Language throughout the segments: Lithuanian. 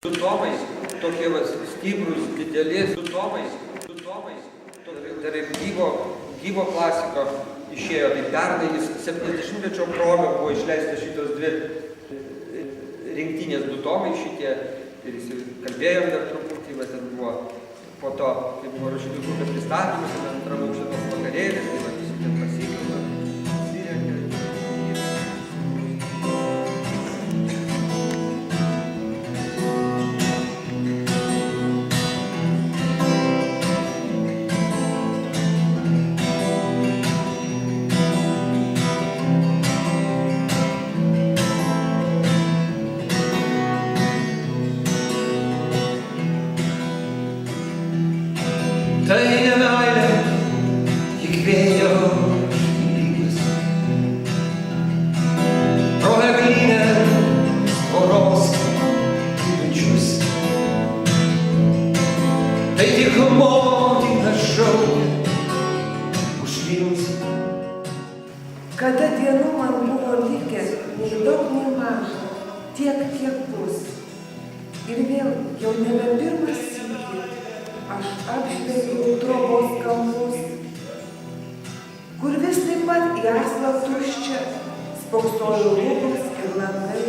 Du tomai, tokie stiprus, dideli, du tomai, dar ir gyvo klasiko išėjo, tai pernai jis 70-mečio proga buvo išleistas šitos dvi rinktinės du tomai šitie, ir jis kalbėjom dar truputį, bet ten buvo po to, kai buvo rašytojų grupės pristatymus, ir antram aukšte toks vakarėlis, tai visi ten pasikliūna. Tai nemeilė įkvėjo špygas, pro eglinę tvoros kylančius. Tai tik motina šaukia užklynusi. Kada dienų man buvo likę, nei daug, nei maža, tiek, kiek bus. Ir vėl jau nebe pirmas sykį aš apžvelgiau trobos kalnus, kur vis taip pat į aslą tuščią spoksojo lubos ir langai.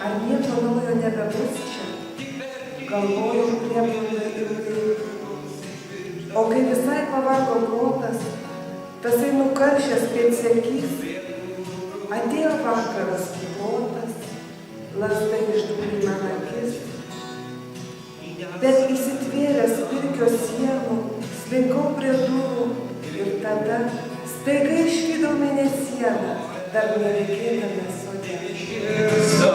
Ar nieko naujo nebebus čia? Galvojau prieblanda ilgai. O kai visai pavargo protas, tasai nukaršęs pėdsekys, atėjo vakaras kilotas, lasda išdūrė man akis. Bet įsitvėręs pirkio sienų, slinkau prie durų ir tada staiga išvydau mėnesieną, dar neregėdama sode. Šviesa,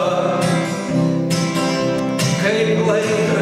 kaip laikas